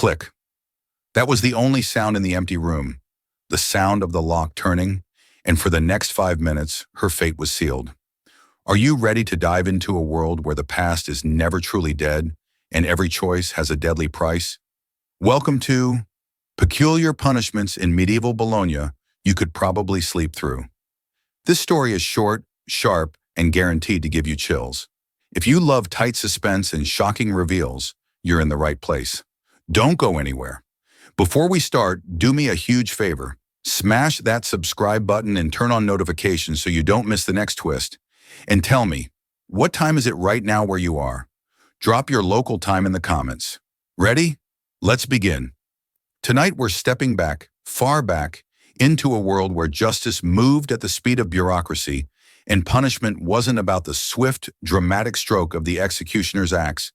Click. That was the only sound in the empty room, the sound of the lock turning, and for the next 5 minutes, her fate was sealed. Are you ready to dive into a world where the past is never truly dead and every choice has a deadly price? Welcome to Peculiar Punishments in Medieval Bologna You Could Probably Sleep Through. This story is short, sharp, and guaranteed to give you chills. If you love tight suspense and shocking reveals, you're in the right place. Don't go anywhere. Before we start, do me a huge favor. Smash that subscribe button and turn on notifications so you don't miss the next twist. And tell me, what time is it right now where you are? Drop your local time in the comments. Ready? Let's begin. Tonight we're stepping back, far back, into a world where justice moved at the speed of bureaucracy and punishment wasn't about the swift, dramatic stroke of the executioner's axe,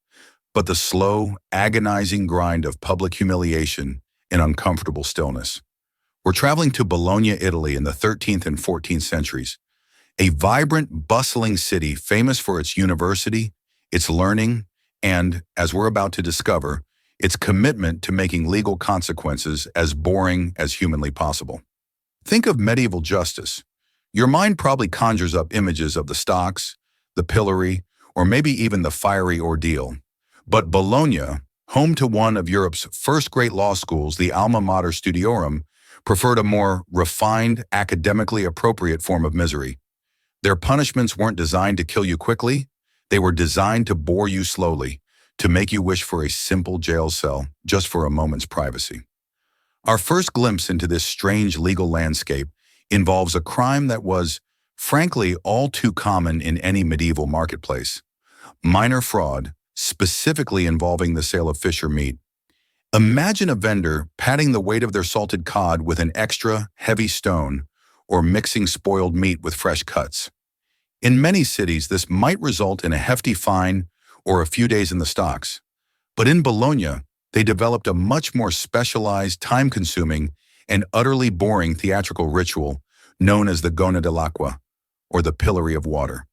but the slow, agonizing grind of public humiliation and uncomfortable stillness. We're traveling to Bologna, Italy in the 13th and 14th centuries, a vibrant, bustling city famous for its university, its learning, and, as we're about to discover, its commitment to making legal consequences as boring as humanly possible. Think of medieval justice. Your mind probably conjures up images of the stocks, the pillory, or maybe even the fiery ordeal. But Bologna, home to one of Europe's first great law schools, the Alma Mater Studiorum, preferred a more refined, academically appropriate form of misery. Their punishments weren't designed to kill you quickly, they were designed to bore you slowly, to make you wish for a simple jail cell, just for a moment's privacy. Our first glimpse into this strange legal landscape involves a crime that was, frankly, all too common in any medieval marketplace: minor fraud, specifically involving the sale of fish or meat. Imagine a vendor padding the weight of their salted cod with an extra heavy stone or mixing spoiled meat with fresh cuts. In many cities, this might result in a hefty fine or a few days in the stocks. But in Bologna, they developed a much more specialized, time-consuming, and utterly boring theatrical ritual known as the Gonna dell'Acqua, or the Pillory of Water.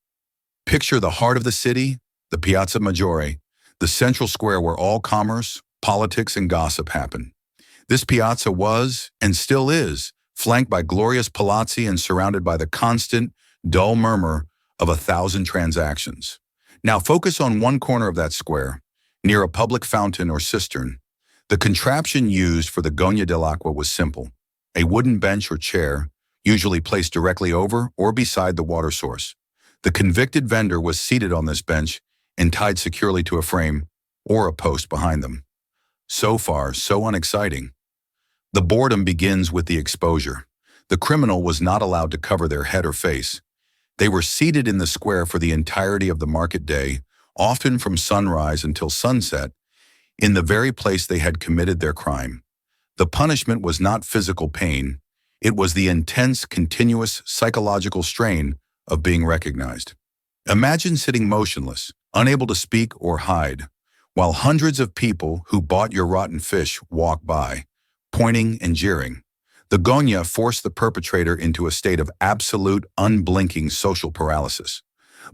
Picture the heart of the city, the Piazza Maggiore, the central square where all commerce, politics, and gossip happen. This piazza was, and still is, flanked by glorious palazzi and surrounded by the constant, dull murmur of 1,000 transactions. Now focus on one corner of that square, near a public fountain or cistern. The contraption used for the Gonna dell'Acqua was simple: a wooden bench or chair, usually placed directly over or beside the water source. The convicted vendor was seated on this bench and tied securely to a frame or a post behind them. So far, so unexciting. The boredom begins with the exposure. The criminal was not allowed to cover their head or face. They were seated in the square for the entirety of the market day, often from sunrise until sunset, in the very place they had committed their crime. The punishment was not physical pain. It was the intense, continuous psychological strain of being recognized. Imagine sitting motionless, unable to speak or hide, while hundreds of people who bought your rotten fish walk by, pointing and jeering. The Gonna forced the perpetrator into a state of absolute, unblinking social paralysis.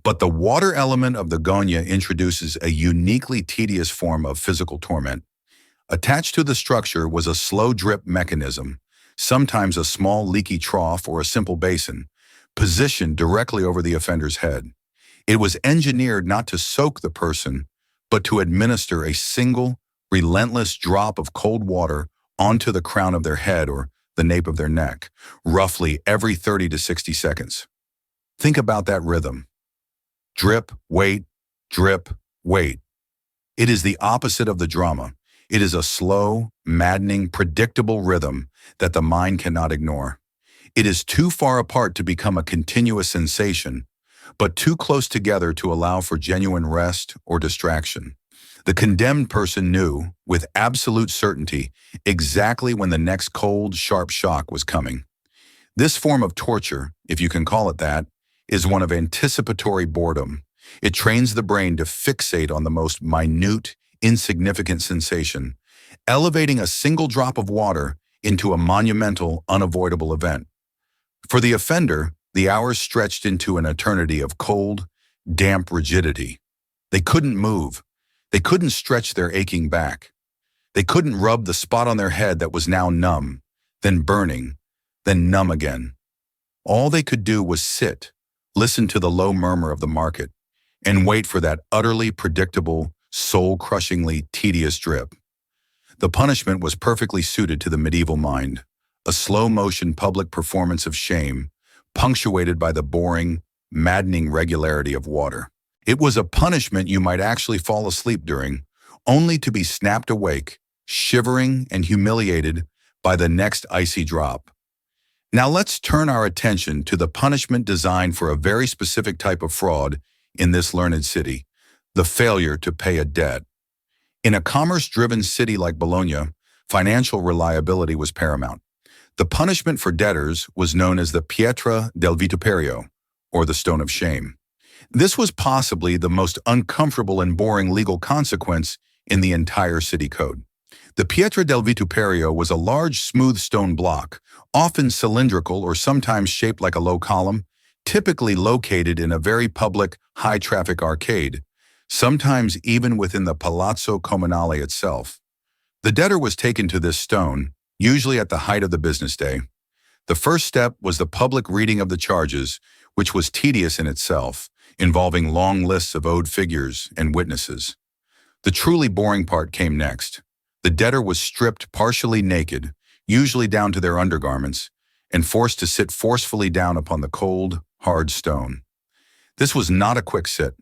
But the water element of the Gonna introduces a uniquely tedious form of physical torment. Attached to the structure was a slow drip mechanism, sometimes a small leaky trough or a simple basin, positioned directly over the offender's head. It was engineered not to soak the person, but to administer a single, relentless drop of cold water onto the crown of their head or the nape of their neck, roughly every 30 to 60 seconds. Think about that rhythm. Drip, wait, drip, wait. It is the opposite of the drama. It is a slow, maddening, predictable rhythm that the mind cannot ignore. It is too far apart to become a continuous sensation, but too close together to allow for genuine rest or distraction. The condemned person knew, with absolute certainty, exactly when the next cold, sharp shock was coming. This form of torture, if you can call it that, is one of anticipatory boredom. It trains the brain to fixate on the most minute, insignificant sensation, elevating a single drop of water into a monumental, unavoidable event. For the offender, the hours stretched into an eternity of cold, damp rigidity. They couldn't move. They couldn't stretch their aching back. They couldn't rub the spot on their head that was now numb, then burning, then numb again. All they could do was sit, listen to the low murmur of the market, and wait for that utterly predictable, soul-crushingly tedious drip. The punishment was perfectly suited to the medieval mind, a slow-motion public performance of shame, punctuated by the boring, maddening regularity of water. It was a punishment you might actually fall asleep during, only to be snapped awake, shivering and humiliated by the next icy drop. Now let's turn our attention to the punishment designed for a very specific type of fraud in this learned city, the failure to pay a debt. In a commerce-driven city like Bologna, financial reliability was paramount. The punishment for debtors was known as the pietra del vituperio, or the stone of shame. This was possibly the most uncomfortable and boring legal consequence in the entire city code. The pietra del vituperio was a large, smooth stone block, often cylindrical or sometimes shaped like a low column, typically located in a very public, high-traffic arcade, sometimes even within the Palazzo Comunale itself. The debtor was taken to this stone, usually at the height of the business day. The first step was the public reading of the charges, which was tedious in itself, involving long lists of owed figures and witnesses. The truly boring part came next. The debtor was stripped partially naked, usually down to their undergarments, and forced to sit forcefully down upon the cold, hard stone. This was not a quick sit.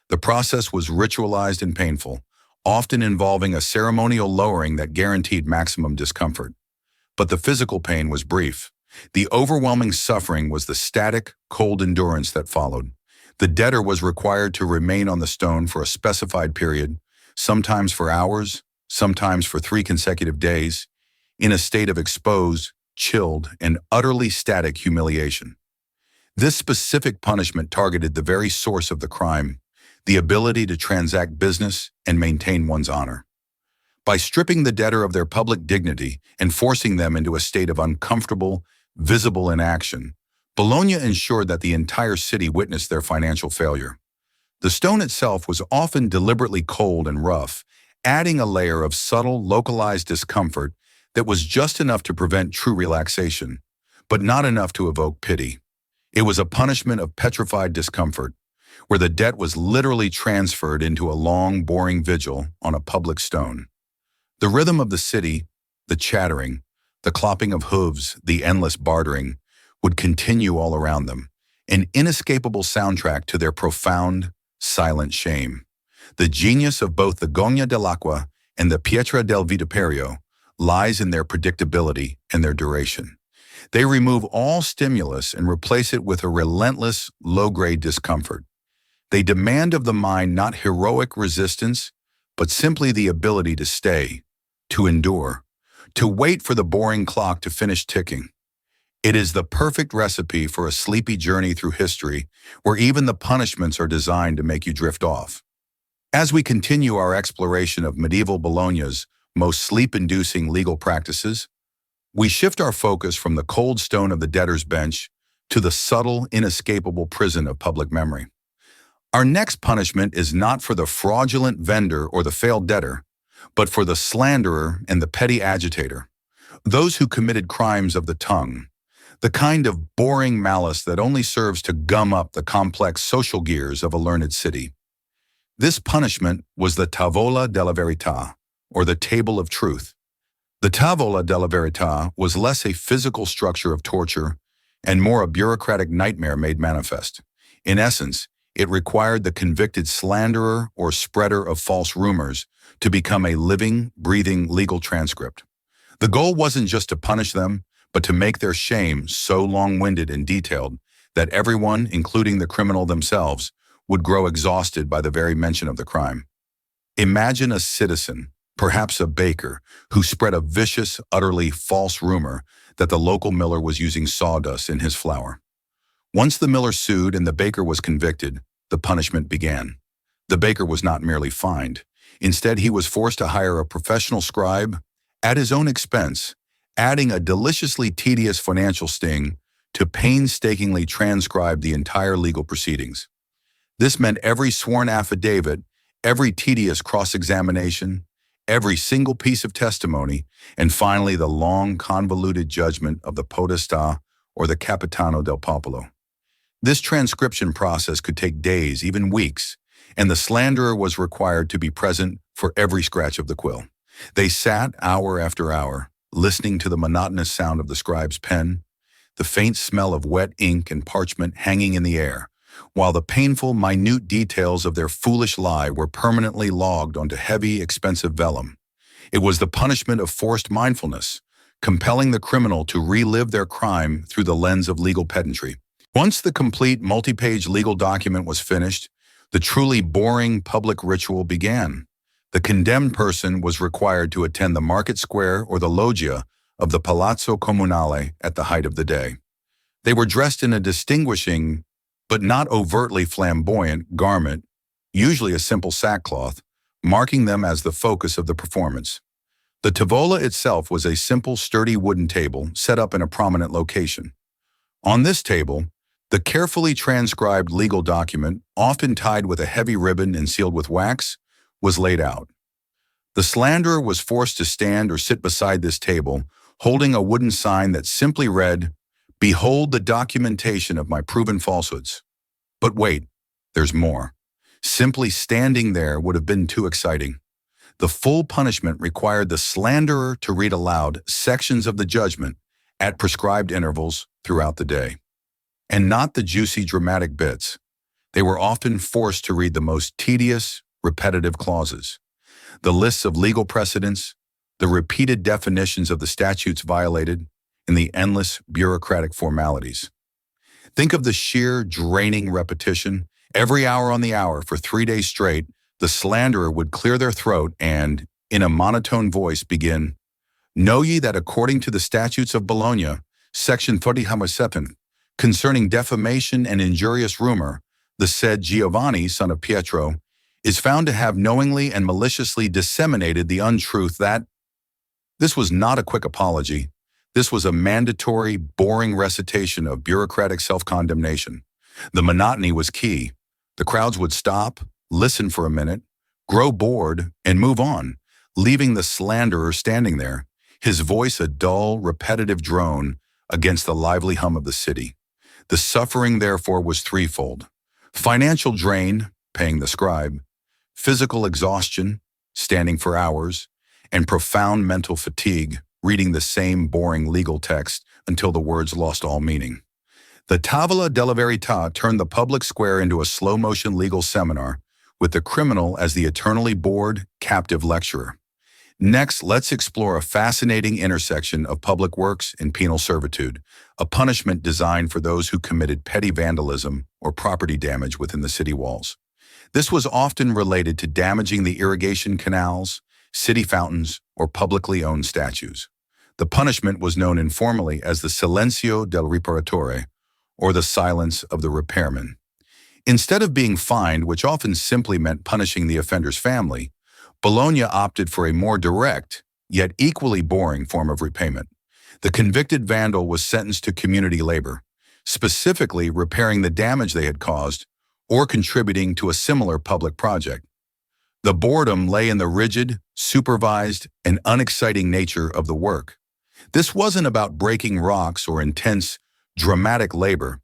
The process was ritualized and painful, often involving a ceremonial lowering that guaranteed maximum discomfort. But the physical pain was brief. The overwhelming suffering was the static, cold endurance that followed. The debtor was required to remain on the stone for a specified period, sometimes for hours, sometimes for 3 consecutive days, in a state of exposed, chilled, and utterly static humiliation. This specific punishment targeted the very source of the crime, the ability to transact business and maintain one's honor. By stripping the debtor of their public dignity and forcing them into a state of uncomfortable, visible inaction, Bologna ensured that the entire city witnessed their financial failure. The stone itself was often deliberately cold and rough, adding a layer of subtle, localized discomfort that was just enough to prevent true relaxation, but not enough to evoke pity. It was a punishment of petrified discomfort, where the debt was literally transferred into a long, boring vigil on a public stone. The rhythm of the city, the chattering, the clopping of hooves, the endless bartering, would continue all around them, an inescapable soundtrack to their profound, silent shame. The genius of both the Gogna dell'Acqua and the Pietra del Vituperio lies in their predictability and their duration. They remove all stimulus and replace it with a relentless, low-grade discomfort. They demand of the mind not heroic resistance, but simply the ability to stay, to endure, to wait for the boring clock to finish ticking. It is the perfect recipe for a sleepy journey through history, where even the punishments are designed to make you drift off. As we continue our exploration of medieval Bologna's most sleep-inducing legal practices, we shift our focus from the cold stone of the debtor's bench to the subtle, inescapable prison of public memory. Our next punishment is not for the fraudulent vendor or the failed debtor, but for the slanderer and the petty agitator, those who committed crimes of the tongue, the kind of boring malice that only serves to gum up the complex social gears of a learned city. This punishment was the tavola della verità, or the table of truth. The tavola della verità was less a physical structure of torture and more a bureaucratic nightmare made manifest. In essence, it required the convicted slanderer or spreader of false rumors to become a living, breathing legal transcript. The goal wasn't just to punish them, but to make their shame so long-winded and detailed that everyone, including the criminal themselves, would grow exhausted by the very mention of the crime. Imagine a citizen, perhaps a baker, who spread a vicious, utterly false rumor that the local miller was using sawdust in his flour. Once the miller sued and the baker was convicted, the punishment began. The baker was not merely fined. Instead, he was forced to hire a professional scribe at his own expense, adding a deliciously tedious financial sting to painstakingly transcribe the entire legal proceedings. This meant every sworn affidavit, every tedious cross-examination, every single piece of testimony, and finally the long, convoluted judgment of the podestà or the capitano del popolo. This transcription process could take days, even weeks, and the slanderer was required to be present for every scratch of the quill. They sat hour after hour, listening to the monotonous sound of the scribe's pen, the faint smell of wet ink and parchment hanging in the air, while the painful, minute details of their foolish lie were permanently logged onto heavy, expensive vellum. It was the punishment of forced mindfulness, compelling the criminal to relive their crime through the lens of legal pedantry. Once the complete multi-page legal document was finished, the truly boring public ritual began. The condemned person was required to attend the market square or the loggia of the Palazzo Comunale at the height of the day. They were dressed in a distinguishing, but not overtly flamboyant, garment, usually a simple sackcloth, marking them as the focus of the performance. The tavola itself was a simple, sturdy wooden table set up in a prominent location. On this table, the carefully transcribed legal document, often tied with a heavy ribbon and sealed with wax, was laid out. The slanderer was forced to stand or sit beside this table, holding a wooden sign that simply read, "Behold the documentation of my proven falsehoods." But wait, there's more. Simply standing there would have been too exciting. The full punishment required the slanderer to read aloud sections of the judgment at prescribed intervals throughout the day. And not the juicy, dramatic bits. They were often forced to read the most tedious, repetitive clauses, the lists of legal precedents, the repeated definitions of the statutes violated, and the endless bureaucratic formalities. Think of the sheer, draining repetition. Every hour on the hour for 3 days straight, the slanderer would clear their throat and, in a monotone voice, begin, "Know ye that according to the statutes of Bologna, section 37, concerning defamation and injurious rumor, the said Giovanni, son of Pietro, is found to have knowingly and maliciously disseminated the untruth that—" This was not a quick apology. This was a mandatory, boring recitation of bureaucratic self-condemnation. The monotony was key. The crowds would stop, listen for a minute, grow bored, and move on, leaving the slanderer standing there, his voice a dull, repetitive drone against the lively hum of the city. The suffering, therefore, was threefold: financial drain, paying the scribe; physical exhaustion, standing for hours; and profound mental fatigue, reading the same boring legal text until the words lost all meaning. The Tavola della Verità turned the public square into a slow-motion legal seminar, with the criminal as the eternally bored, captive lecturer. Next, let's explore a fascinating intersection of public works and penal servitude, a punishment designed for those who committed petty vandalism or property damage within the city walls. This was often related to damaging the irrigation canals, city fountains, or publicly owned statues. The punishment was known informally as the silenzio del riparatore, or the silence of the repairman. Instead of being fined, which often simply meant punishing the offender's family, Bologna opted for a more direct, yet equally boring form of repayment. The convicted vandal was sentenced to community labor, specifically repairing the damage they had caused or contributing to a similar public project. The boredom lay in the rigid, supervised, and unexciting nature of the work. This wasn't about breaking rocks or intense, dramatic labor.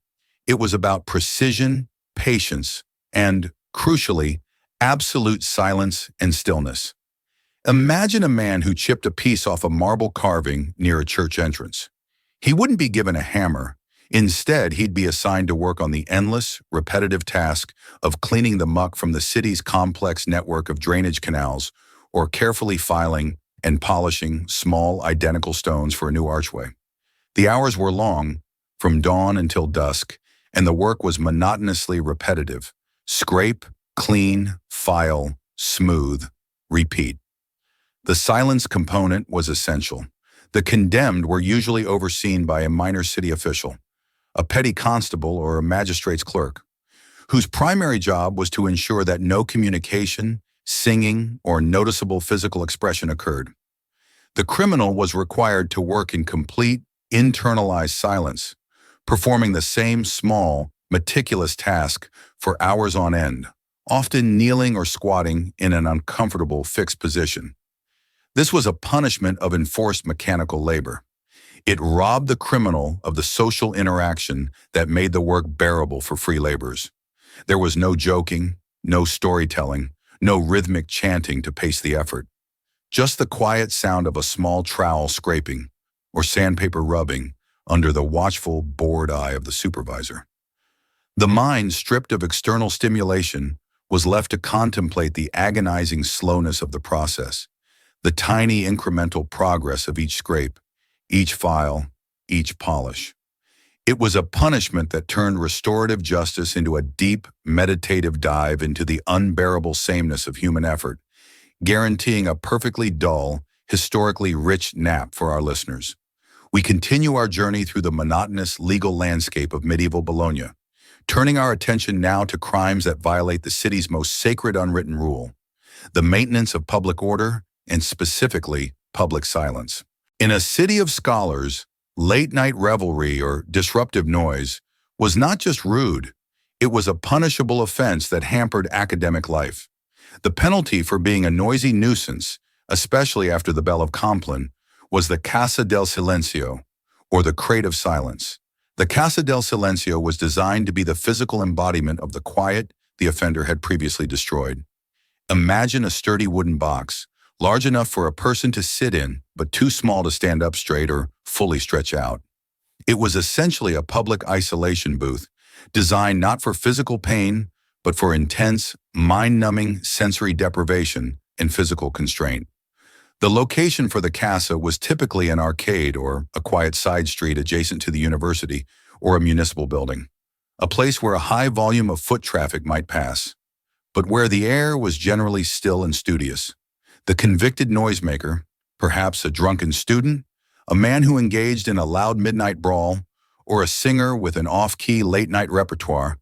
It was about precision, patience, and, crucially, absolute silence and stillness. Imagine a man who chipped a piece off a marble carving near a church entrance. He wouldn't be given a hammer. Instead, he'd be assigned to work on the endless, repetitive task of cleaning the muck from the city's complex network of drainage canals or carefully filing and polishing small, identical stones for a new archway. The hours were long, from dawn until dusk, and the work was monotonously repetitive. Scrape, clean, file, smooth, repeat. The silence component was essential. The condemned were usually overseen by a minor city official, a petty constable or a magistrate's clerk, whose primary job was to ensure that no communication, singing, or noticeable physical expression occurred. The criminal was required to work in complete, internalized silence, performing the same small, meticulous task for hours on end, often kneeling or squatting in an uncomfortable fixed position. This was a punishment of enforced mechanical labor. It robbed the criminal of the social interaction that made the work bearable for free laborers. There was no joking, no storytelling, no rhythmic chanting to pace the effort. Just the quiet sound of a small trowel scraping or sandpaper rubbing under the watchful, bored eye of the supervisor. The mind, stripped of external stimulation, was left to contemplate the agonizing slowness of the process, the tiny incremental progress of each scrape, each file, each polish. It was a punishment that turned restorative justice into a deep, meditative dive into the unbearable sameness of human effort, guaranteeing a perfectly dull, historically rich nap for our listeners. We continue our journey through the monotonous legal landscape of medieval Bologna, turning our attention now to crimes that violate the city's most sacred unwritten rule, the maintenance of public order, and specifically, public silence. In a city of scholars, late-night revelry or disruptive noise was not just rude, it was a punishable offense that hampered academic life. The penalty for being a noisy nuisance, especially after the Bell of Compline, was the Casa del Silencio, or the Crate of Silence. The Casa del Silencio was designed to be the physical embodiment of the quiet the offender had previously destroyed. Imagine a sturdy wooden box, large enough for a person to sit in, but too small to stand up straight or fully stretch out. It was essentially a public isolation booth, designed not for physical pain, but for intense, mind-numbing sensory deprivation and physical constraint. The location for the casa was typically an arcade or a quiet side street adjacent to the university or a municipal building, a place where a high volume of foot traffic might pass, but where the air was generally still and studious. The convicted noisemaker, perhaps a drunken student, a man who engaged in a loud midnight brawl, or a singer with an off-key late-night repertoire,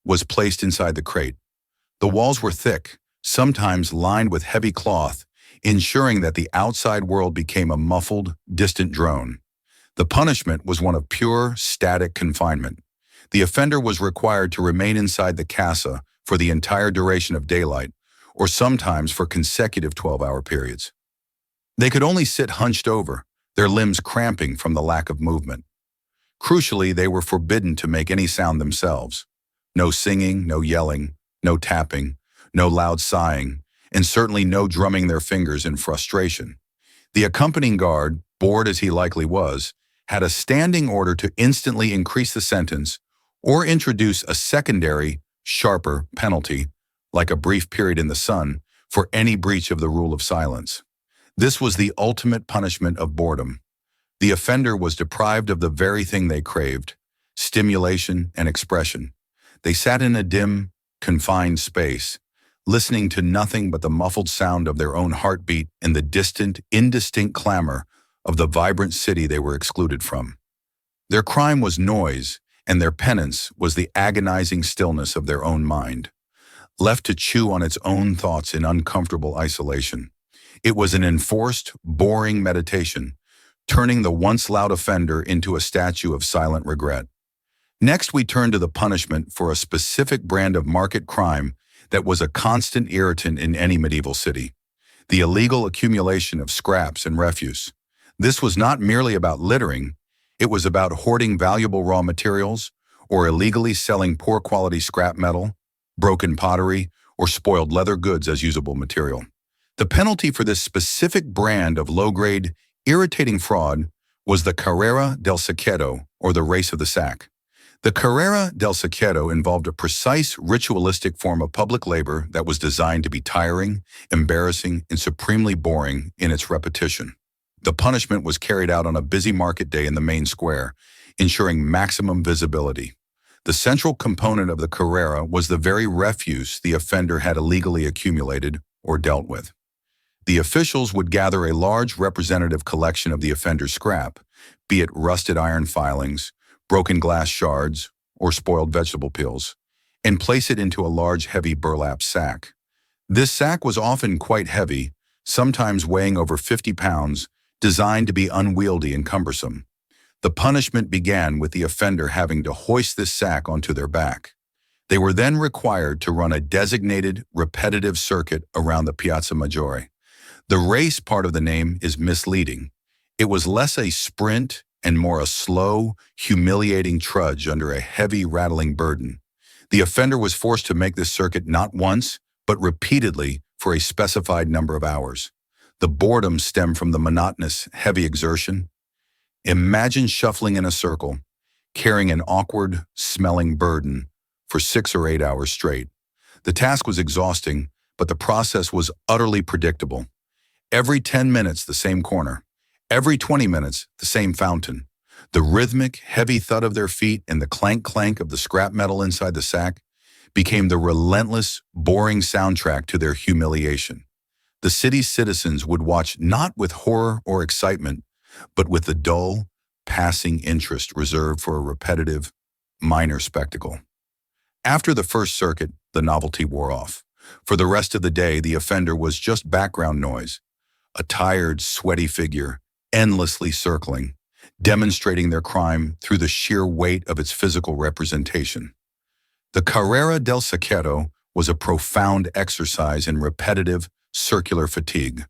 was placed inside the crate. The walls were thick, sometimes lined with heavy cloth, ensuring that the outside world became a muffled, distant drone. The punishment was one of pure, static confinement. The offender was required to remain inside the casa for the entire duration of daylight, or sometimes for consecutive 12-hour periods. They could only sit hunched over, their limbs cramping from the lack of movement. Crucially, they were forbidden to make any sound themselves. No singing, no yelling, no tapping, no loud sighing, and certainly no drumming their fingers in frustration. The accompanying guard, bored as he likely was, had a standing order to instantly increase the sentence or introduce a secondary, sharper penalty, like a brief period in the sun, for any breach of the rule of silence. This was the ultimate punishment of boredom. The offender was deprived of the very thing they craved, stimulation and expression. They sat in a dim, confined space, listening to nothing but the muffled sound of their own heartbeat and the distant, indistinct clamor of the vibrant city they were excluded from. Their crime was noise, and their penance was the agonizing stillness of their own mind, left to chew on its own thoughts in uncomfortable isolation. It was an enforced, boring meditation, turning the once loud offender into a statue of silent regret. Next, we turn to the punishment for a specific brand of market crime that was a constant irritant in any medieval city: the illegal accumulation of scraps and refuse. This was not merely about littering, it was about hoarding valuable raw materials or illegally selling poor quality scrap metal, broken pottery, or spoiled leather goods as usable material. The penalty for this specific brand of low-grade, irritating fraud was the Carrera del Saqueto, or the race of the sack. The Carrera del Saqueto involved a precise ritualistic form of public labor that was designed to be tiring, embarrassing, and supremely boring in its repetition. The punishment was carried out on a busy market day in the main square, ensuring maximum visibility. The central component of the Carrera was the very refuse the offender had illegally accumulated or dealt with. The officials would gather a large representative collection of the offender's scrap, be it rusted iron filings, broken glass shards, or spoiled vegetable peels, and place it into a large heavy burlap sack. This sack was often quite heavy, sometimes weighing over 50 pounds, designed to be unwieldy and cumbersome. The punishment began with the offender having to hoist this sack onto their back. They were then required to run a designated, repetitive circuit around the Piazza Maggiore, The race part of the name is misleading. It was less a sprint and more a slow, humiliating trudge under a heavy, rattling burden. The offender was forced to make this circuit not once, but repeatedly for a specified number of hours. The boredom stemmed from the monotonous, heavy exertion. Imagine shuffling in a circle, carrying an awkward, smelling burden for 6 or 8 hours straight. The task was exhausting, but the process was utterly predictable. Every 10 minutes, the same corner. Every 20 minutes, the same fountain. The rhythmic, heavy thud of their feet and the clank-clank of the scrap metal inside the sack became the relentless, boring soundtrack to their humiliation. The city's citizens would watch not with horror or excitement, but with the dull, passing interest reserved for a repetitive, minor spectacle. After the first circuit, the novelty wore off. For the rest of the day, the offender was just background noise, a tired, sweaty figure, endlessly circling, demonstrating their crime through the sheer weight of its physical representation. The Carrera del Sacchero was a profound exercise in repetitive, circular fatigue,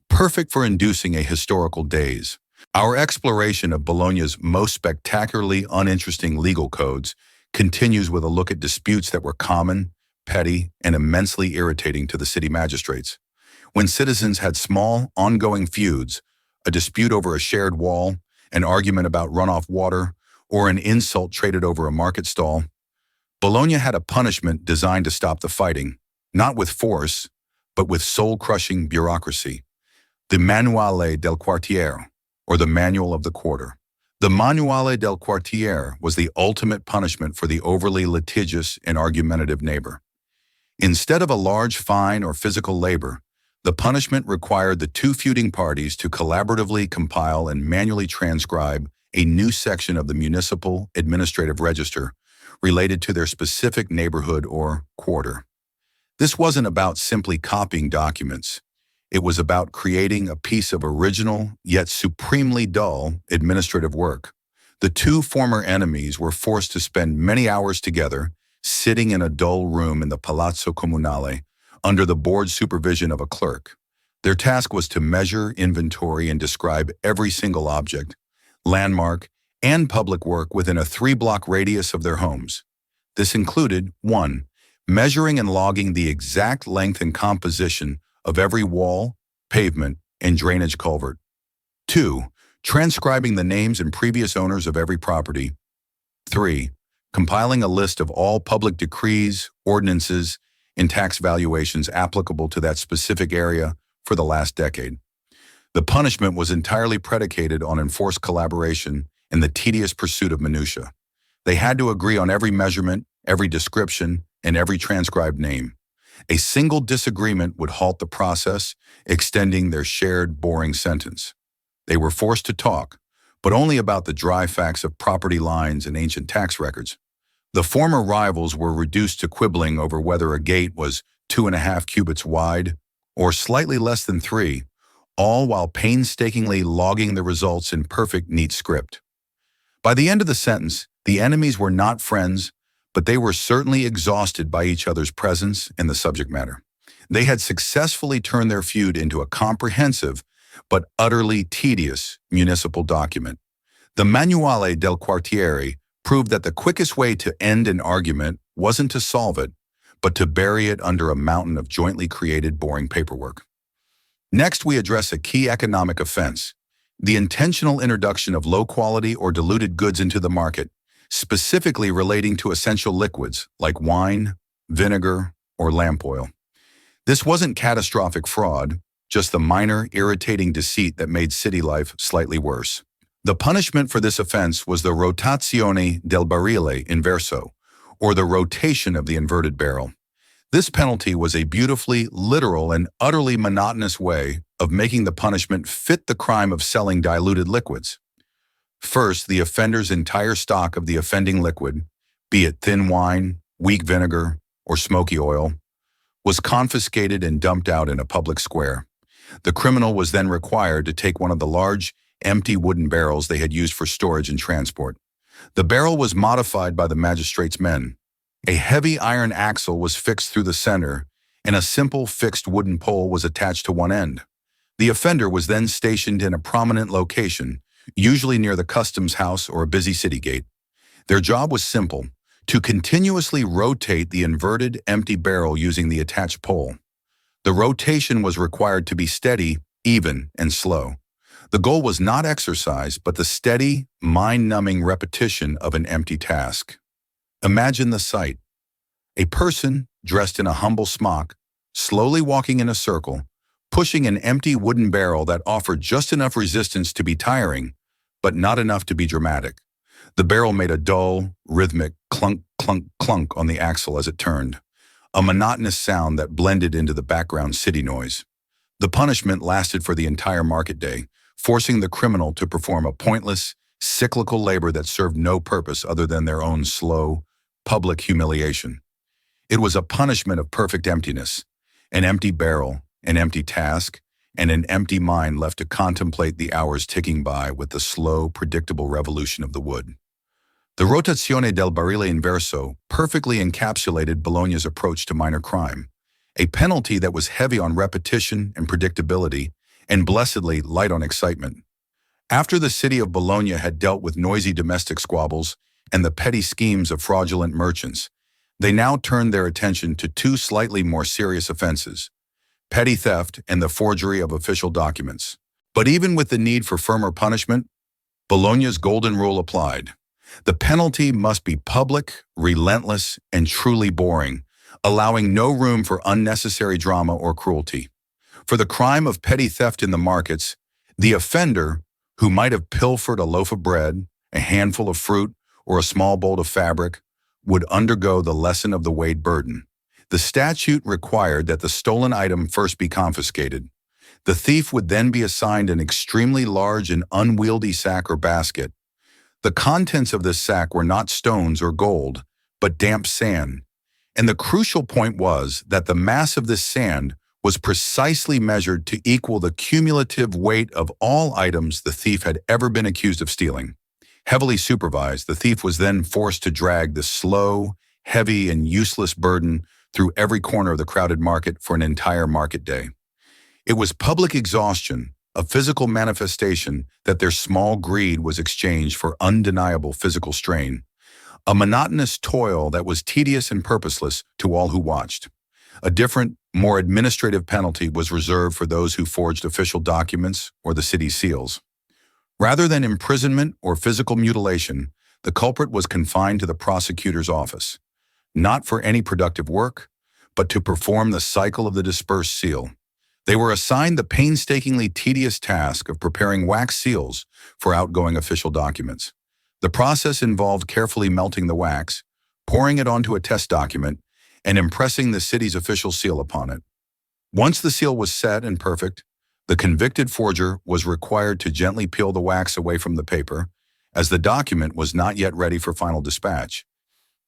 perfect for inducing a historical daze. Our exploration of Bologna's most spectacularly uninteresting legal codes continues with a look at disputes that were common, petty, and immensely irritating to the city magistrates. When citizens had small, ongoing feuds, a dispute over a shared wall, an argument about runoff water, or an insult traded over a market stall, Bologna had a punishment designed to stop the fighting, not with force, but with soul-crushing bureaucracy. The Manuale del Quartiere, or the Manual of the Quarter. The Manuale del Quartiere was the ultimate punishment for the overly litigious and argumentative neighbor. Instead of a large fine or physical labor, the punishment required the two feuding parties to collaboratively compile and manually transcribe a new section of the municipal administrative register related to their specific neighborhood or quarter. This wasn't about simply copying documents. It was about creating a piece of original, yet supremely dull, administrative work. The two former enemies were forced to spend many hours together, sitting in a dull room in the Palazzo Comunale, under the board supervision of a clerk. Their task was to measure, inventory, and describe every single object, landmark, and public work within a 3-block radius of their homes. This included 1. Measuring and logging the exact length and composition of every wall, pavement, and drainage culvert. 2. Transcribing the names and previous owners of every property. 3. Compiling a list of all public decrees, ordinances, and tax valuations applicable to that specific area for the last decade. The punishment was entirely predicated on enforced collaboration and the tedious pursuit of minutiae. They had to agree on every measurement, every description, and every transcribed name. A single disagreement would halt the process, extending their shared, boring sentence. They were forced to talk, but only about the dry facts of property lines and ancient tax records. The former rivals were reduced to quibbling over whether a gate was 2.5 cubits wide or slightly less than 3, all while painstakingly logging the results in perfect, neat script. By the end of the sentence, the enemies were not friends, but they were certainly exhausted by each other's presence and the subject matter. They had successfully turned their feud into a comprehensive but utterly tedious municipal document. The Manuale del Quartiere proved that the quickest way to end an argument wasn't to solve it, but to bury it under a mountain of jointly created boring paperwork. Next, we address a key economic offense, the intentional introduction of low-quality or diluted goods into the market, specifically relating to essential liquids like wine, vinegar, or lamp oil. This wasn't catastrophic fraud, just the minor, irritating deceit that made city life slightly worse. The punishment for this offense was the rotazione del barile inverso, or the rotation of the inverted barrel. This penalty was a beautifully literal and utterly monotonous way of making the punishment fit the crime of selling diluted liquids. First, the offender's entire stock of the offending liquid, be it thin wine, weak vinegar, or smoky oil, was confiscated and dumped out in a public square. The criminal was then required to take one of the large, empty wooden barrels they had used for storage and transport. The barrel was modified by the magistrate's men. A heavy iron axle was fixed through the center, and a simple fixed wooden pole was attached to one end. The offender was then stationed in a prominent location, usually near the customs house or a busy city gate. Their job was simple: to continuously rotate the inverted, empty barrel using the attached pole. The rotation was required to be steady, even, and slow. The goal was not exercise, but the steady, mind-numbing repetition of an empty task. Imagine the sight. A person, dressed in a humble smock, slowly walking in a circle, pushing an empty wooden barrel that offered just enough resistance to be tiring, but not enough to be dramatic. The barrel made a dull, rhythmic clunk, clunk, clunk on the axle as it turned, a monotonous sound that blended into the background city noise. The punishment lasted for the entire market day, forcing the criminal to perform a pointless, cyclical labor that served no purpose other than their own slow, public humiliation. It was a punishment of perfect emptiness: an empty barrel, an empty task, and an empty mind left to contemplate the hours ticking by with the slow, predictable revolution of the wood. The rotazione del barile inverso perfectly encapsulated Bologna's approach to minor crime, a penalty that was heavy on repetition and predictability, and blessedly light on excitement. After the city of Bologna had dealt with noisy domestic squabbles and the petty schemes of fraudulent merchants, they now turned their attention to two slightly more serious offenses: petty theft and the forgery of official documents. But even with the need for firmer punishment, Bologna's golden rule applied. The penalty must be public, relentless, and truly boring, allowing no room for unnecessary drama or cruelty. For the crime of petty theft in the markets, the offender, who might have pilfered a loaf of bread, a handful of fruit, or a small bolt of fabric, would undergo the lesson of the weighed burden. The statute required that the stolen item first be confiscated. The thief would then be assigned an extremely large and unwieldy sack or basket. The contents of this sack were not stones or gold, but damp sand. And the crucial point was that the mass of this sand was precisely measured to equal the cumulative weight of all items the thief had ever been accused of stealing. Heavily supervised, the thief was then forced to drag this slow, heavy, and useless burden through every corner of the crowded market for an entire market day. It was public exhaustion, a physical manifestation that their small greed was exchanged for undeniable physical strain, a monotonous toil that was tedious and purposeless to all who watched. A different, more administrative penalty was reserved for those who forged official documents or the city's seals. Rather than imprisonment or physical mutilation, the culprit was confined to the prosecutor's office, not for any productive work, but to perform the cycle of the dispersed seal. They were assigned the painstakingly tedious task of preparing wax seals for outgoing official documents. The process involved carefully melting the wax, pouring it onto a test document, and impressing the city's official seal upon it. Once the seal was set and perfect, the convicted forger was required to gently peel the wax away from the paper, as the document was not yet ready for final dispatch,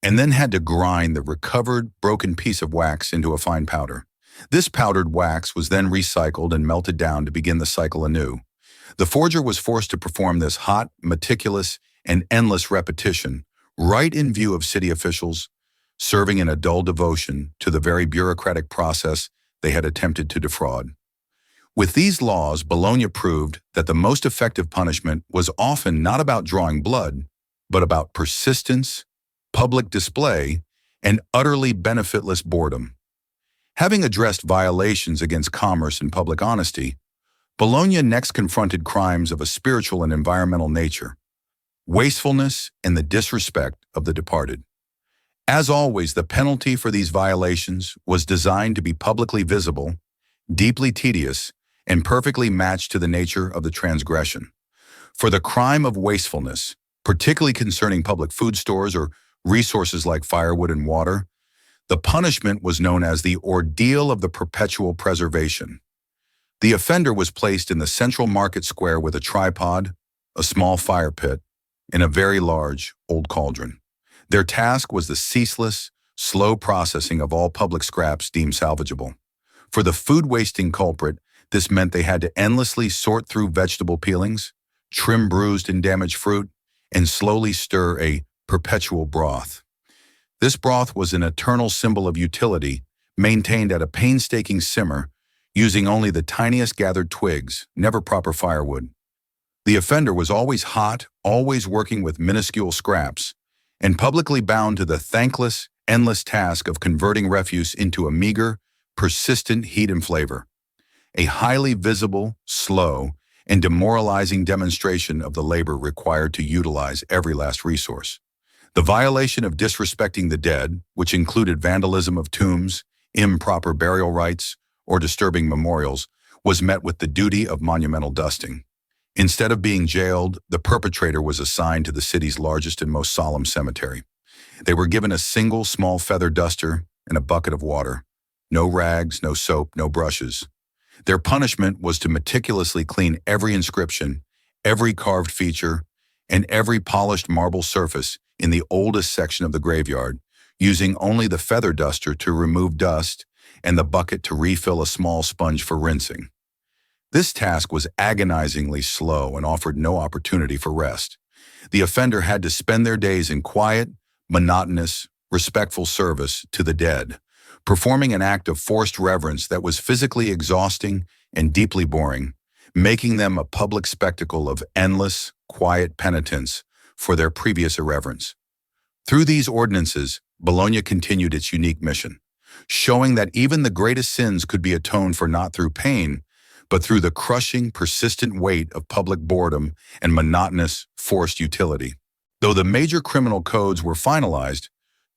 and then had to grind the recovered, broken piece of wax into a fine powder. This powdered wax was then recycled and melted down to begin the cycle anew. The forger was forced to perform this hot, meticulous, and endless repetition right in view of city officials, serving in a dull devotion to the very bureaucratic process they had attempted to defraud. With these laws, Bologna proved that the most effective punishment was often not about drawing blood, but about persistence, public display, and utterly benefitless boredom. Having addressed violations against commerce and public honesty, Bologna next confronted crimes of a spiritual and environmental nature, wastefulness and the disrespect of the departed. As always, the penalty for these violations was designed to be publicly visible, deeply tedious, and perfectly matched to the nature of the transgression. For the crime of wastefulness, particularly concerning public food stores or resources like firewood and water, the punishment was known as the ordeal of the perpetual preservation. The offender was placed in the central market square with a tripod, a small fire pit, and a very large old cauldron. Their task was the ceaseless, slow processing of all public scraps deemed salvageable. For the food-wasting culprit, this meant they had to endlessly sort through vegetable peelings, trim bruised and damaged fruit, and slowly stir a perpetual broth. This broth was an eternal symbol of utility, maintained at a painstaking simmer, using only the tiniest gathered twigs, never proper firewood. The offender was always hot, always working with minuscule scraps, and publicly bound to the thankless, endless task of converting refuse into a meager, persistent heat and flavor. A highly visible, slow, and demoralizing demonstration of the labor required to utilize every last resource. The violation of disrespecting the dead, which included vandalism of tombs, improper burial rites, or disturbing memorials, was met with the duty of monumental dusting. Instead of being jailed, the perpetrator was assigned to the city's largest and most solemn cemetery. They were given a single small feather duster and a bucket of water. No rags, no soap, no brushes. Their punishment was to meticulously clean every inscription, every carved feature, and every polished marble surface in the oldest section of the graveyard, using only the feather duster to remove dust and the bucket to refill a small sponge for rinsing. This task was agonizingly slow and offered no opportunity for rest. The offender had to spend their days in quiet, monotonous, respectful service to the dead, performing an act of forced reverence that was physically exhausting and deeply boring, making them a public spectacle of endless, quiet penitence for their previous irreverence. Through these ordinances, Bologna continued its unique mission, showing that even the greatest sins could be atoned for not through pain, but through the crushing, persistent weight of public boredom and monotonous, forced utility. Though the major criminal codes were finalized,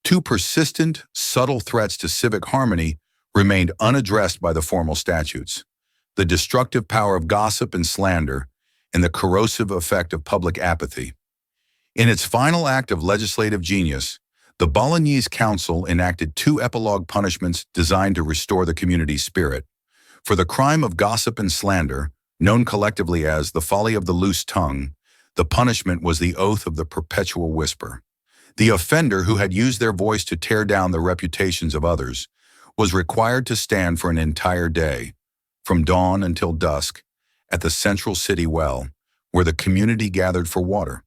two persistent, subtle threats to civic harmony remained unaddressed by the formal statutes: the destructive power of gossip and slander, and the corrosive effect of public apathy. In its final act of legislative genius, the Bolognese Council enacted two epilogue punishments designed to restore the community's spirit. For the crime of gossip and slander, known collectively as the folly of the loose tongue, the punishment was the oath of the perpetual whisper. The offender, who had used their voice to tear down the reputations of others, was required to stand for an entire day, from dawn until dusk, at the central city well, where the community gathered for water.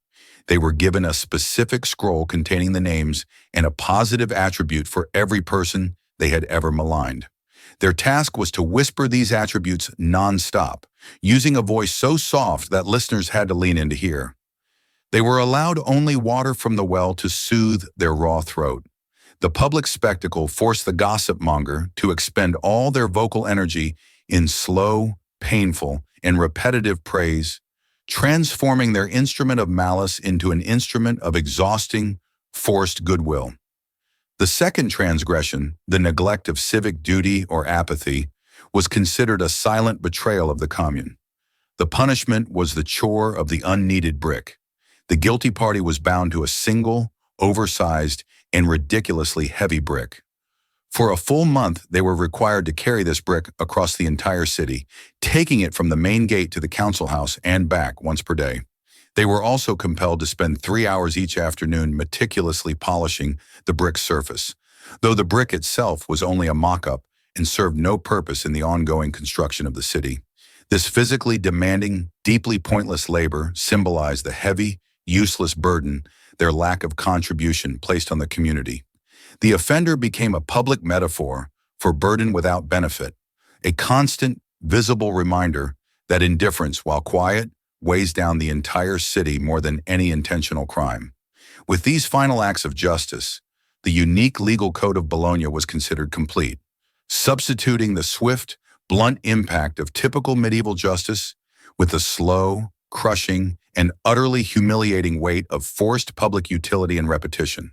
They were given a specific scroll containing the names and a positive attribute for every person they had ever maligned. Their task was to whisper these attributes non-stop, using a voice so soft that listeners had to lean in to hear. They were allowed only water from the well to soothe their raw throat. The public spectacle forced the gossip monger to expend all their vocal energy in slow, painful, and repetitive praise, transforming their instrument of malice into an instrument of exhausting, forced goodwill. The second transgression, the neglect of civic duty or apathy, was considered a silent betrayal of the commune. The punishment was the chore of the unneeded brick. The guilty party was bound to a single, oversized, and ridiculously heavy brick. For a full month, they were required to carry this brick across the entire city, taking it from the main gate to the council house and back once per day. They were also compelled to spend 3 hours each afternoon meticulously polishing the brick's surface, though the brick itself was only a mock-up and served no purpose in the ongoing construction of the city. This physically demanding, deeply pointless labor symbolized the heavy, useless burden their lack of contribution placed on the community. The offender became a public metaphor for burden without benefit, a constant, visible reminder that indifference, while quiet, weighs down the entire city more than any intentional crime. With these final acts of justice, the unique legal code of Bologna was considered complete, substituting the swift, blunt impact of typical medieval justice with the slow, crushing, and utterly humiliating weight of forced public utility and repetition.